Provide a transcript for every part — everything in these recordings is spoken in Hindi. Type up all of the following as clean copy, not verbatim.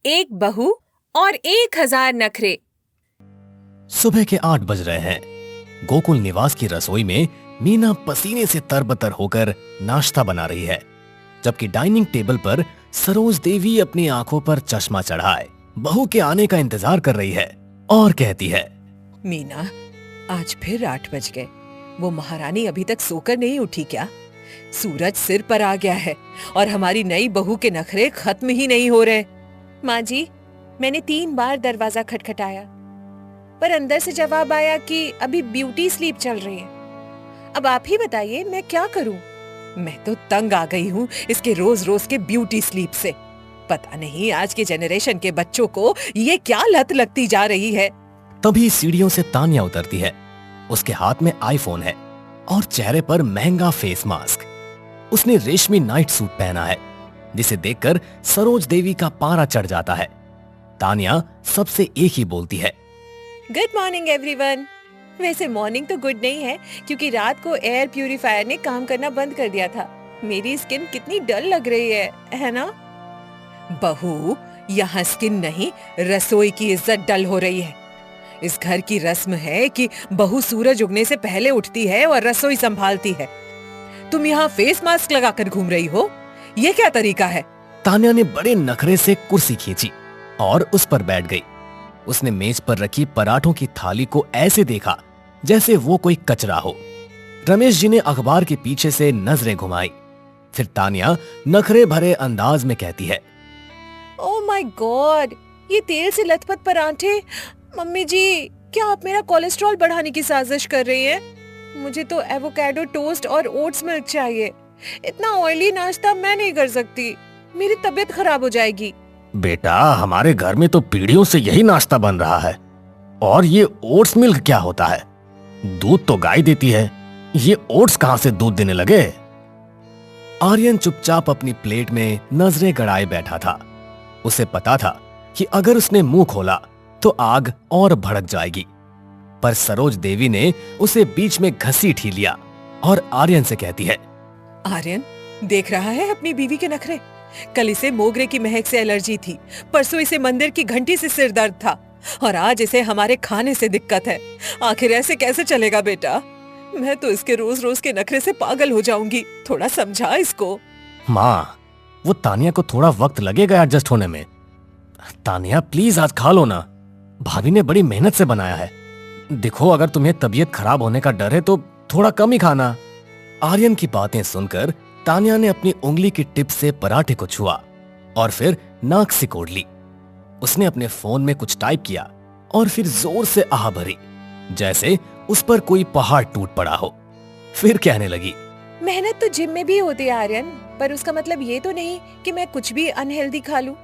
एक बहू और 1000 नखरे। सुबह के 8 बज रहे हैं। गोकुल निवास की रसोई में मीना पसीने से तरबतर होकर नाश्ता बना रही है, जबकि डाइनिंग टेबल पर सरोज देवी अपनी आंखों पर चश्मा चढ़ाए बहू के आने का इंतजार कर रही है और कहती है, मीना, आज फिर 8 बज गए। वो महारानी अभी तक सोकर नहीं उठी क्या? सूरज सिर पर आ गया है और हमारी नई बहू के नखरे खत्म ही नहीं हो रहे। माँ जी, मैंने 3 बार दरवाजा खटखटाया, पर अंदर से जवाब आया कि अभी ब्यूटी स्लीप चल रही है। अब आप ही बताइए, मैं क्या करूं? मैं तो तंग आ गई हूँ इसके रोज रोज के ब्यूटी स्लीप से। पता नहीं आज के जनरेशन के बच्चों को ये क्या लत लगती जा रही है। तभी सीढ़ियों से तानिया उतरती है। उसके हाथ में आईफोन है और चेहरे पर महंगा फेस मास्क। उसने रेशमी नाइट सूट पहना है, जिसे देखकर सरोज देवी का पारा चढ़ जाता है। तानिया सबसे एक ही बोलती है, गुड मॉर्निंग एवरीवन। वैसे मॉर्निंग तो गुड नहीं है, क्योंकि रात को एयर प्यूरिफायर ने काम करना बंद कर दिया था। मेरी स्किन कितनी डल लग रही है ना? बहू, यहाँ स्किन नहीं, रसोई की इज्जत डल हो रही है। इस घर की रस्म है कि बहू सूरज उगने से पहले उठती है और रसोई संभालती है। तुम यहाँ फेस मास्क लगाकर घूम रही हो, ये क्या तरीका है? तानिया ने बड़े नखरे से कुर्सी खींची और उस पर बैठ गई। उसने मेज पर रखी पराठों की थाली को ऐसे देखा जैसे वो कोई कचरा हो। रमेश जी ने अखबार के पीछे से नजरें घुमाई। फिर तानिया नखरे भरे अंदाज में कहती है, ओह माय गॉड, ये तेल से लथपथ पराठे। मम्मी जी, क्या आप मेरा कोलेस्ट्रॉल बढ़ाने की साजिश कर रही हैं? मुझे तो एवोकाडो टोस्ट और ओट्स मिल्क चाहिए। इतना ऑयली नाश्ता मैं नहीं कर सकती, मेरी तबीयत खराब हो जाएगी। बेटा, हमारे घर में तो पीढ़ियों से यही नाश्ता बन रहा है। और ये ओट्स मिल्क क्या होता है? दूध तो गाय देती है, ये ओट्स कहां से दूध देने लगे? आर्यन चुपचाप अपनी प्लेट में नजरें गड़ाए बैठा था। उसे पता था कि अगर उसने मुंह खोला तो आग और भड़क जाएगी, पर सरोज देवी ने उसे बीच में घसीट ही लिया और आर्यन से कहती है, आर्यन, देख रहा है अपनी बीवी के नखरे? कल इसे मोगरे की महक से एलर्जी थी, परसों इसे मंदिर की घंटी से सिर दर्द था, और आज इसे हमारे खाने से दिक्कत है। आखिर ऐसे कैसे चलेगा बेटा? मैं तो इसके रोज रोज के नखरे से पागल हो जाऊंगी। थोड़ा समझा इसको। माँ, वो तानिया को थोड़ा वक्त लगेगा एडजस्ट होने में। तानिया प्लीज आज खा लो ना, भाभी ने बड़ी मेहनत से बनाया है। देखो, अगर तुम्हें तबीयत खराब होने का डर है तो थोड़ा कम ही खाना। आर्यन की बातें सुनकर तानिया ने अपनी उंगली की टिप से पराठे को छुआ और फिर नाक सिकोड़ ली। उसने अपने फोन में कुछ टाइप किया और फिर जोर से आह भरी, जैसे उस पर कोई पहाड़ टूट पड़ा हो। फिर कहने लगी, मेहनत तो जिम में भी होती है आर्यन, पर उसका मतलब ये तो नहीं कि मैं कुछ भी अनहेल्दी खा लूं।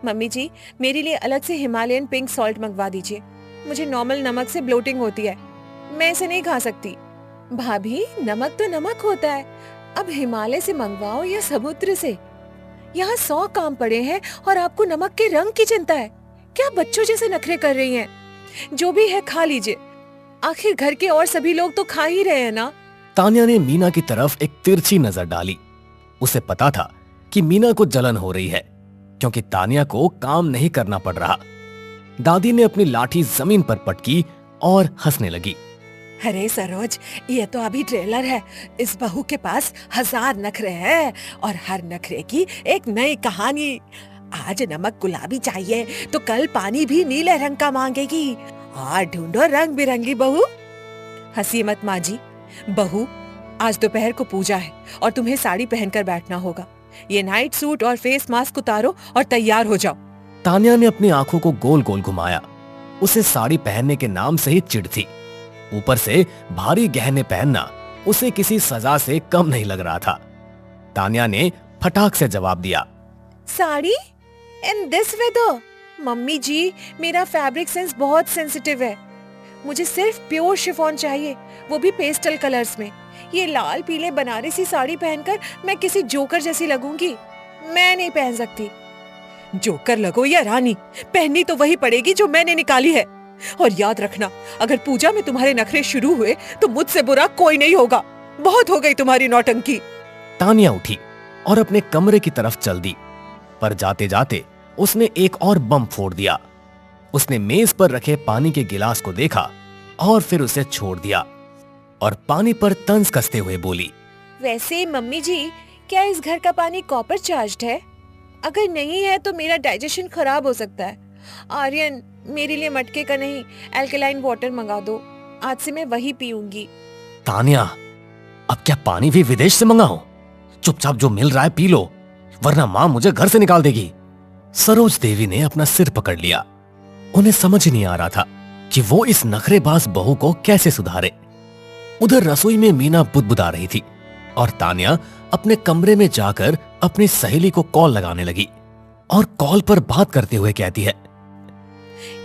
मम्मी जी, मेरे लिए अलग से हिमालयन पिंक सॉल्ट मंगवा दीजिए। मुझे नॉर्मल नमक से ब्लोटिंग होती है, मैं इसे नहीं खा सकती। भाभी, नमक तो नमक होता है, अब हिमालय से मंगवाओ या समुद्र से। यहाँ 100 काम पड़े हैं और आपको नमक के रंग की चिंता है। क्या बच्चों जैसे नखरे कर रही हैं? जो भी है खा लीजिए, आखिर घर के और सभी लोग तो खा ही रहे हैं ना। तानिया ने मीना की तरफ एक तिरछी नजर डाली। उसे पता था कि मीना को जलन हो रही है, क्योंकि तानिया को काम नहीं करना पड़ रहा। दादी ने अपनी लाठी जमीन पर पटकी और हंसने लगी। अरे सरोज, ये तो अभी ट्रेलर है। इस बहू के पास 1000 नखरे हैं और हर नखरे की एक नई कहानी। आज नमक गुलाबी चाहिए तो कल पानी भी नीले रंग का मांगेगी। और ढूंढो रंग बिरंगी बहू। हंसी मत माँ जी। बहू, आज दोपहर को पूजा है और तुम्हें साड़ी पहनकर बैठना होगा। ये नाइट सूट और फेस मास्क उतारो और तैयार हो जाओ। तानिया ने अपनी आंखों को गोल गोल घुमाया। उसे साड़ी पहनने के नाम से ही चिढ़ थी। ऊपर से भारी गहने पहनना उसे किसी सजा से कम नहीं लग रहा था। तानिया ने फटाक से जवाब दिया, sari in this weather? Mummy ji, मेरा फैब्रिक सेंस बहुत सेंसिटिव है। मुझे सिर्फ प्योर शिफॉन चाहिए, वो भी पेस्टल कलर्स में। ये लाल पीले बनारसी साड़ी पहनकर मैं किसी जोकर जैसी लगूंगी। मैं नहीं पहन सकती। जोकर लगो या रानी, पहननी तो वही पड़ेगी जो मैंने निकाली है। और याद रखना, अगर पूजा में तुम्हारे नखरे शुरू हुए तो मुझसे बुरा कोई नहीं होगा। बहुत हो गई तुम्हारी नौटंकी। तानिया उठी और अपने कमरे की तरफ चल दी, पर जाते जाते उसने एक और बम फोड़ दिया। उसने मेज पर रखे पानी के गिलास को देखा और फिर उसे छोड़ दिया और पानी पर तंज कसते हुए बोली, वैसे मम्मी जी, क्या इस घर का पानी कॉपर चार्ज्ड है? अगर नहीं है तो मेरा डाइजेशन खराब हो सकता है। आर्यन, मेरे लिए मटके का नहीं, एल्कलाइन वाटर मंगा दो। आज से मैं वही पीऊंगी। तानिया, अब क्या पानी भी विदेश से मंगाऊं? चुपचाप जो मिल रहा है पी लो, वरना मां मुझे घर से निकाल देगी। सरोज देवी ने अपना सिर पकड़ लिया। उन्हें समझ ही नहीं आ रहा था कि वो इस नखरेबाज बहू को कैसे सुधारे। उधर रसोई में मीना बुदबुदा रही थी और तानिया अपने कमरे में जाकर अपनी सहेली को कॉल लगाने लगी और कॉल पर बात करते हुए कहती है,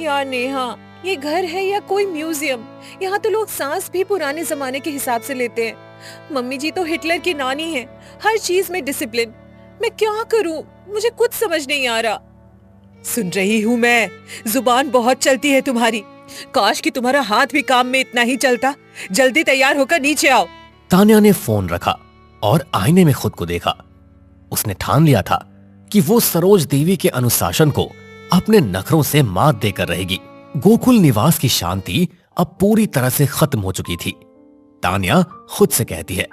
यार नेहा, ये घर है या कोई म्यूजियम? यहाँ तो लोग सांस भी पुराने जमाने के हिसाब से लेते हैं। मम्मी जी तो हिटलर की नानी है, हर चीज में डिसिप्लिन। मैं क्या करूं? मुझे कुछ समझ नहीं आ रहा। सुन रही हूँ मैं, जुबान बहुत चलती है तुम्हारी। काश कि तुम्हारा हाथ भी काम में इतना ही चलता। जल्दी तैयार होकर नीचे आओ। तानिया ने फोन रखा और आईने में खुद को देखा। उसने ठान लिया था कि वो सरोज देवी के अनुशासन को अपने नखरों से मात देकर रहेगी। गोकुल निवास की शांति अब पूरी तरह से खत्म हो चुकी थी। तानिया खुद से कहती है,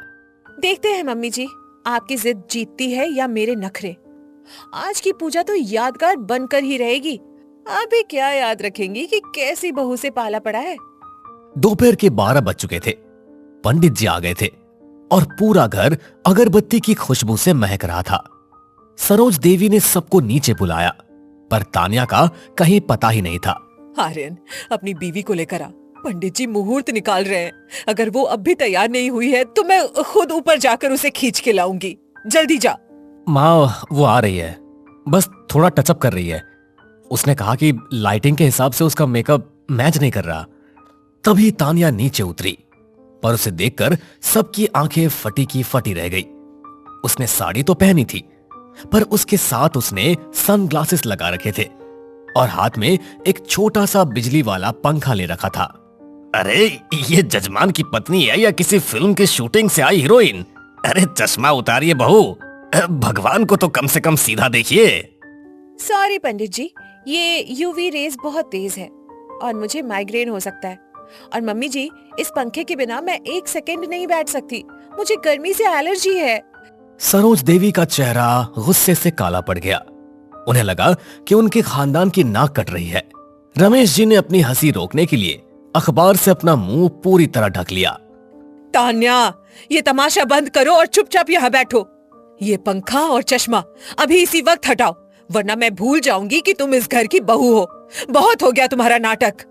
देखते हैं मम्मी जी, आपकी जिद जीतती है या मेरे नखरे। आज की पूजा तो यादगार बनकर ही रहेगी। आप भी क्या याद रखेंगी कि कैसी बहू से पाला पड़ा है। दोपहर के 12 बज चुके थे। पंडित जी आ गए थे और पूरा घर अगरबत्ती की खुशबू से महक रहा था। सरोज देवी ने सबको नीचे बुलाया, पर तानिया का कहीं पता ही नहीं था। आर्यन, अपनी बीवी को लेकर आ। पंडित जी मुहूर्त निकाल रहे हैं। अगर वो अब भी तैयार नहीं हुई है तो मैं खुद ऊपर जाकर उसे खींच के लाऊंगी। जल्दी जा। माँ, वो आ रही है, बस थोड़ा टचअप कर रही है। उसने कहा कि लाइटिंग के हिसाब से उसका मेकअप मैच नहीं कर रहा। तभी तानिया नीचे उतरी, पर उसे देखकर सबकी आंखें फटी की फटी रह गई। उसने साड़ी तो पहनी थी, पर उसके साथ उसने सनग्लासेस लगा रखे थे और हाथ में एक छोटा सा बिजली वाला पंखा ले रखा था। अरे, ये जजमान की पत्नी है या किसी फिल्म की शूटिंग से आई हीरोइन? अरे चश्मा उतारिए बहू, भगवान को तो कम से कम सीधा देखिए। सॉरी पंडित जी, ये यूवी रेज बहुत तेज है और मुझे माइग्रेन हो सकता है। और मम्मी जी, इस पंखे के बिना मैं एक सेकंड नहीं बैठ सकती। मुझे गर्मी से एलर्जी है। सरोज देवी का चेहरा गुस्से से काला पड़ गया। उन्हें लगा कि उनके खानदान की नाक कट रही है। रमेश जी ने अपनी हंसी रोकने के लिए अखबार से अपना मुंह पूरी तरह ढक लिया। तान्या, ये तमाशा बंद करो और चुपचाप यहाँ बैठो। ये पंखा और चश्मा अभी इसी वक्त हटाओ, वरना मैं भूल जाऊंगी कि तुम इस घर की बहू हो। बहुत हो गया तुम्हारा नाटक।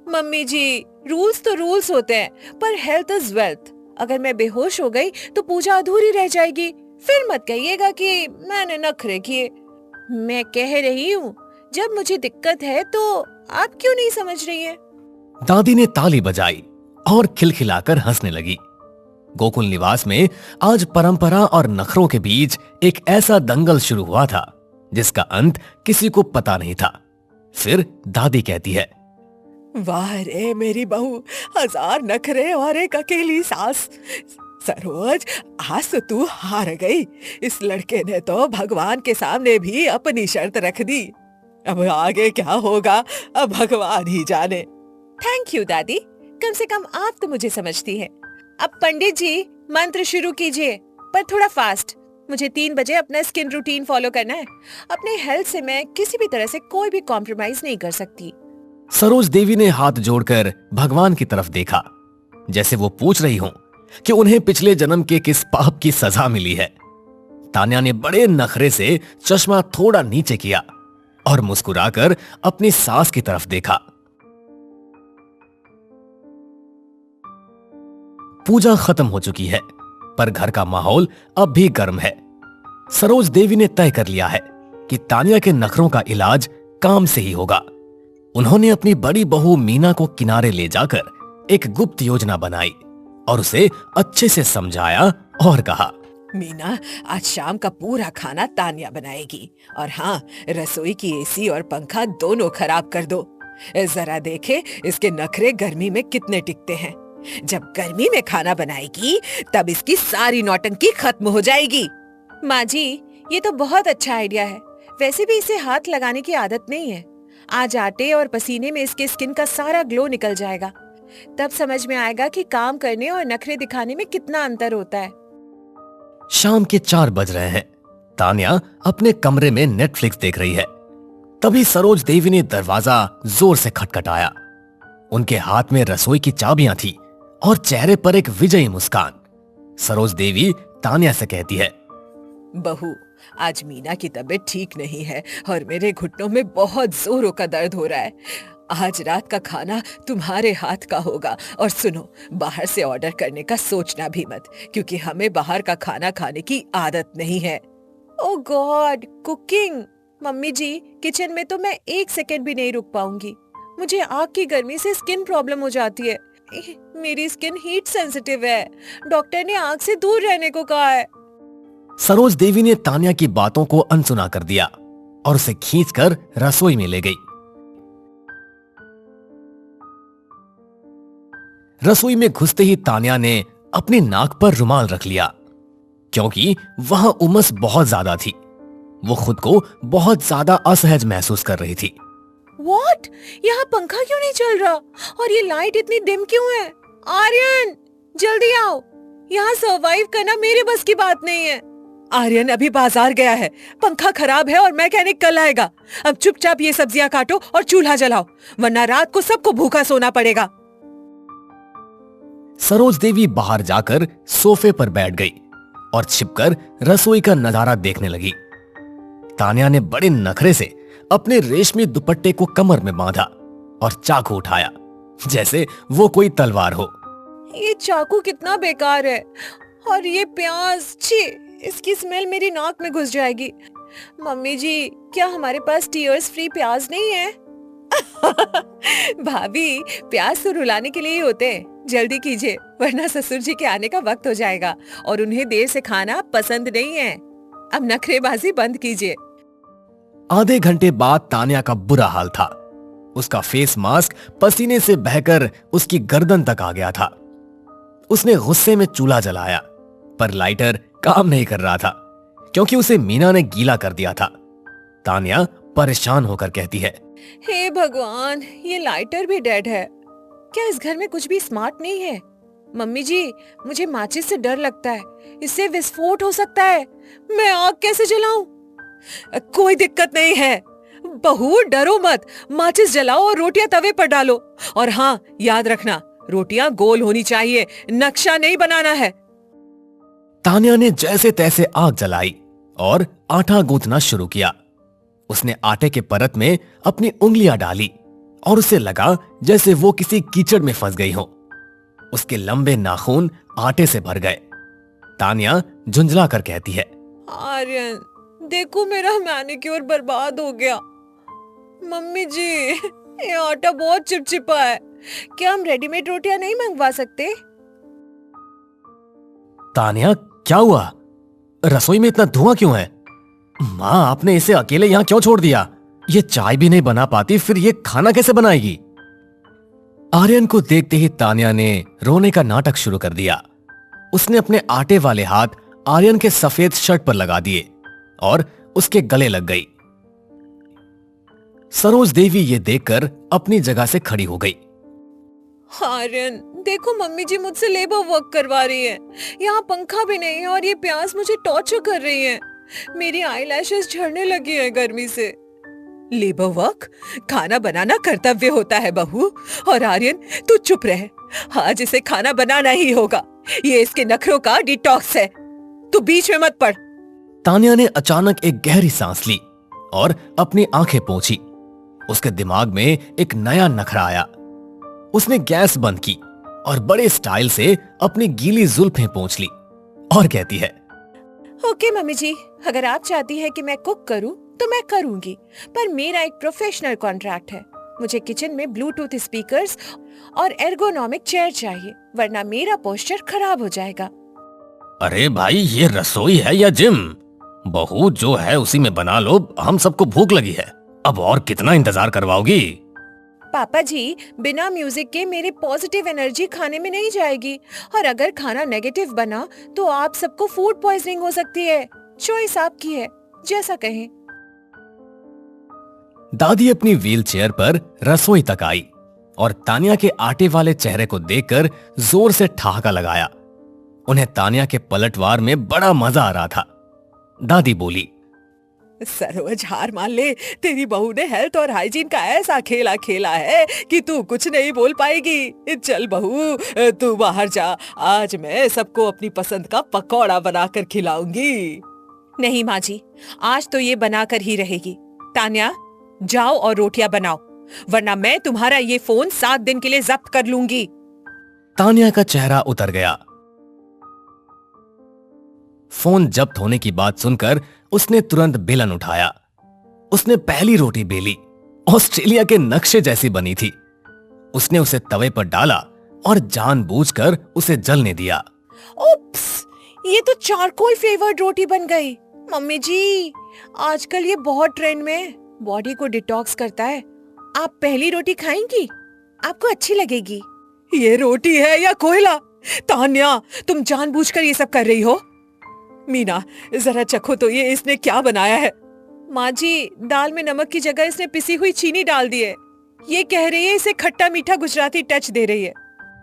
मम्मी जी, रूल्स तो रूल्स होते हैं, पर हेल्थ इज वेल्थ। अगर मैं बेहोश हो गई तो पूजा अधूरी रह जाएगी। फिर मत कहिएगा कि मैंने नखरे किए। मैं कह रही हूँ, जब मुझे दिक्कत है तो आप क्यों नहीं समझ रही हैं? दादी ने ताली बजाई और खिलखिलाकर हंसने लगी। गोकुल निवास में आज परंपरा और नखरों के बीच एक ऐसा दंगल शुरू हुआ था जिसका अंत किसी को पता नहीं था। फिर दादी कहती है, वाह रे मेरी बहू, 1000 नखरे और एक अकेली सास। सरोज, आज तो तू हार गई। इस लड़के ने तो भगवान के सामने भी अपनी शर्त रख दी। अब आगे क्या होगा, अब भगवान ही जाने। थैंक यू दादी, कम से कम आप तो मुझे समझती हैं। अब पंडित जी, मंत्र शुरू कीजिए, पर थोड़ा फास्ट। मुझे 3 बजे अपना स्किन रूटीन फॉलो करना है। अपने हेल्थ से मैं किसी भी तरह से कोई भी कॉम्प्रोमाइज नहीं कर सकती। सरोज देवी ने हाथ जोड़कर भगवान की तरफ देखा, जैसे वो पूछ रही हो कि उन्हें पिछले जन्म के किस पाप की सजा मिली है। तान्या ने बड़े नखरे से चश्मा थोड़ा नीचे किया और मुस्कुराकर अपनी सास की तरफ देखा। पूजा खत्म हो चुकी है, पर घर का माहौल अब भी गर्म है। सरोज देवी ने तय कर लिया है कि तान्या के नखरों का इलाज काम से ही होगा। उन्होंने अपनी बड़ी बहू मीना को किनारे ले जाकर एक गुप्त योजना बनाई और उसे अच्छे से समझाया और कहा, मीना, आज शाम का पूरा खाना तान्या बनाएगी। और हाँ, रसोई की एसी और पंखा दोनों खराब कर दो। जरा देखे इसके नखरे गर्मी में कितने टिकते हैं। जब गर्मी में खाना बनाएगी तब इसकी सारी नौटंकी खत्म हो जाएगी। माँ जी, ये तो बहुत अच्छा आइडिया है। वैसे भी इसे हाथ लगाने की आदत नहीं है। आज आटे और पसीने में इसके स्किन का सारा ग्लो निकल जाएगा। तब समझ में आएगा कि काम करने और नखरे दिखाने में कितना अंतर होता है। शाम के 4 बज रहे हैं। तान्या अपने कमरे में नेटफ्लिक्स देख रही है। तभी सरोज देवी ने दरवाजा जोर से खटखटाया। उनके हाथ में रसोई की चाबियां थी और चेहरे पर एक विजयी मुस्कान। सरोज देवी तान्या से कहती है, बहू, आज मीना की तबीयत ठीक नहीं है और मेरे घुटनों में बहुत जोरों का दर्द हो रहा है। आज रात का खाना तुम्हारे हाथ का होगा। और सुनो, बाहर से ऑर्डर करने का सोचना भी मत, क्योंकि हमें बाहर का खाना खाने की आदत नहीं है। ओह गॉड, कुकिंग! मम्मी जी, किचन में तो मैं 1 सेकंड भी नहीं रुक पाऊंगी। मुझे आग की गर्मी से स्किन प्रॉब्लम हो जाती है। मेरी स्किन हीट सेंसिटिव है। डॉक्टर ने आग से दूर रहने को कहा है। सरोज देवी ने तान्या की बातों को अनसुना कर दिया और उसे खींचकर रसोई में ले गई। रसोई में घुसते ही तान्या ने अपनी नाक पर रुमाल रख लिया, क्योंकि वहां उमस बहुत ज्यादा थी। वो खुद को बहुत ज्यादा असहज महसूस कर रही थी। What? यहाँ पंखा क्यों नहीं चल रहा? और ये लाइट इतनी डिम क्यों है? आर्यन, जल्दी आओ। यहाँ सरवाइव करना मेरे बस की बात नहीं है। आर्यन अभी बाजार गया है। पंखा खराब है और मैकेनिक कल आएगा। अब चुपचाप ये सब्जियां काटो और चूल्हा जलाओ, वरना रात को सबको भूखा सोना पड़ेगा। सरोज देवी बाहर जाकर सोफे पर बैठ गई और छिपकर रसोई का नजारा देखने लगी। तान्या ने बड़े नखरे से अपने रेशमी दुपट्टे को कमर में बांधा और चाकू उठाया, जैसे वो कोई तलवार हो। ये चाकू कितना बेकार है। और ये प्याज, छी, इसकी स्मेल मेरी नाक में घुस जाएगी। मम्मी जी, क्या हमारे पास टीयर्स फ्री प्याज नहीं है? भाभी, प्याज तो रुलाने के लिए ही होते हैं। जल्दी कीजिए, वरना ससुर जी के आने का वक्त हो जाएगा और उन्हें देर से खाना पसंद नहीं है। अब नखरेबाजी बंद कीजिए। आधे घंटे बाद तान्या का बुरा हाल था। उसका फेस मास्क पसीने से बहकर उसकी गर्दन तक आ गया था। उसने गुस्से में चूल्हा जलाया, पर लाइटर काम नहीं कर रहा था, क्योंकि उसे मीना ने गीला कर दिया था। तान्या परेशान होकर कहती है, हे भगवान, ये लाइटर भी डेड है। क्या इस घर में कुछ भी स्मार्ट नहीं है? मम्मी जी, मुझे माचिस से डर लगता है। इससे विस्फोट हो सकता है। मैं आग कैसे जलाऊं? कोई दिक्कत नहीं है बहू, डरो मत। माचिस जलाओ और रोटियां तवे पर डालो। और हाँ, याद रखना, रोटियां गोल होनी चाहिए, नक्शा नहीं बनाना है। तान्या ने जैसे तैसे आग जलाई और आटा गूंथना शुरू किया। उसने आटे के परत में अपनी उंगलियां डाली और उसे लगा जैसे वो किसी कीचड़ में फंस गई हो। उसके लंबे नाखून आटे से भर गए। तान्या झुंझला कर कहती है, आर्यन, देखो मेरा मैनिक्योर बर्बाद हो गया। मम्मी जी, ये आटा बहुत चिपचिपा है। क्या हम रेडीमेड रोटियां नहीं मंगवा सकते? तान्या, क्या हुआ? रसोई में इतना धुआं क्यों है? माँ, आपने इसे अकेले यहाँ क्यों छोड़ दिया? ये चाय भी नहीं बना पाती, फिर ये खाना कैसे बनाएगी? आर्यन को देखते ही तान्या ने रोने का नाटक शुरू कर दिया। उसने अपने आटे वाले हाथ आर्यन के सफेद शर्ट पर लगा दिए और उसके गले लग गई। सरोज देवी ये देखकर अपनी जगह से खड़ी हो गई। आर्यन, देखो मम्मी जी मुझसे लेबर वर्क करवा रही है। यहाँ पंखा भी नहीं है और ये प्यास मुझे टॉर्चर कर रही है। मेरी आईलैशेस झड़ने लगी है गर्मी से। Labour work? खाना बनाना कर्तव्य होता है बहू। और आर्यन, तू चुप रहे। आज इसे खाना बनाना ही होगा। ये इसके नखरों का डिटॉक्स है। तू बीच में मत पड़। तान्या ने अचानक एक गहरी सांस ली और अपनी आंखें पोंछी। उसके दिमाग में एक नया नखरा आया। उसने गैस बंद की और बड़े स्टाइल से अपनी गीली जुल्फें पोंछ ली और कहती है, ओके मम्मी जी, अगर आप चाहती है कि मैं कुक करूं तो मैं करूंगी, पर मेरा एक प्रोफेशनल कॉन्ट्रैक्ट है। मुझे किचन में ब्लूटूथ स्पीकर्स और एर्गोनॉमिक चेयर चाहिए, वरना मेरा पोस्चर खराब हो जाएगा। अरे भाई, ये रसोई है या जिम? बहू, जो है उसी में बना लो। हम सबको भूख लगी है, अब और कितना इंतजार करवाओगी? पापा जी, बिना म्यूजिक के मेरे पॉजिटिव एनर्जी खाने में नहीं जाएगी, और अगर खाना नेगेटिव बना तो आप सबको फूड पॉइजनिंग हो सकती है। चॉइस आपकी है, जैसा कहें। दादी अपनी व्हीलचेयर पर रसोई तक आई और तानिया के आटे वाले चेहरे को देखकर जोर से ठहाका लगाया। उन्हें तानिया के पलटवार में बड़ा मजा आ रहा था। दादी बोली, सरोज हार मान ले, तेरी बहू ने हेल्थ और हाइजीन का ऐसा खेला खेला है कि तू कुछ नहीं बोल पाएगी। चल बहू, तू बाहर जा, आज मैं सबको अपनी पसंद का पकौड़ा बनाकर खिलाऊंगी। नहीं माँ जी, आज तो ये बनाकर ही रहेगी। तान्या, जाओ और रोटियां बनाओ, वरना मैं तुम्हारा ये फोन 7 दिन के लिए जब्त कर लूंगी। तानिया का चेहरा उतर गया। फोन जब्त होने की बात सुनकर उसने तुरंत बेलन उठाया। उसने पहली रोटी बेली, ऑस्ट्रेलिया के नक्शे जैसी बनी थी। उसने उसे तवे पर डाला और जानबूझकर उसे जलने दिया। ओप्स, ये तो चारकोल फ्लेवर्ड रोटी बन गई। मम्मी जी, आजकल ये बहुत ट्रेंड में, बॉडी को डिटॉक्स करता है। आप पहली रोटी खाएंगी? आपको अच्छी लगेगी। ये रोटी है या कोयला? तान्या, तुम जानबूझकर ये सब कर रही हो। मीना, जरा चखो तो ये इसने क्या बनाया है। माँ जी, दाल में नमक की जगह इसने पिसी हुई चीनी डाल दी है। ये कह रही है इसे खट्टा मीठा गुजराती टच दे रही है।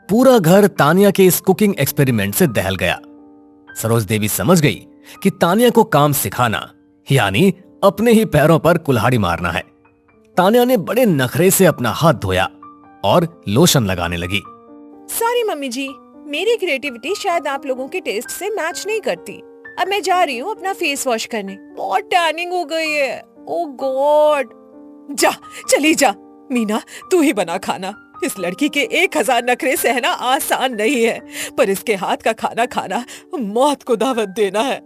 पूरा घर तानिया के इस कुकिंग एक्सपेरिमेंट से दहल गया। सरोज देवी समझ गई कि तानिया को काम सिखाना यानी अपने ही पैरों पर कुल्हाड़ी मारना है। तानिया ने बड़े नखरे से अपना हाथ धोया और लोशन लगाने लगी। सॉरी मम्मी जी, मेरी क्रिएटिविटी शायद आप लोगों के टेस्ट से मैच नहीं करती। अब मैं जा रही हूँ अपना फेस वॉश करने, बहुत टैनिंग हो गई है। ओह गॉड। जा, चली जा। मीना, तू ही बना खाना। इस लड़की के 1000 नखरे सहना आसान नहीं है, पर इसके हाथ का खाना खाना मौत को दावत देना है।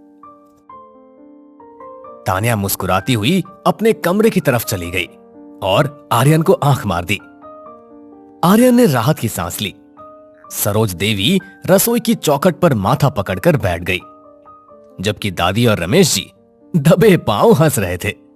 तानिया मुस्कुराती हुई अपने कमरे की तरफ चली गई और आर्यन को आंख मार दी। आर्यन ने राहत की सांस ली। सरोज देवी रसोई की चौखट पर माथा पकड़कर बैठ गई, जबकि दादी और रमेश जी दबे पांव हंस रहे थे।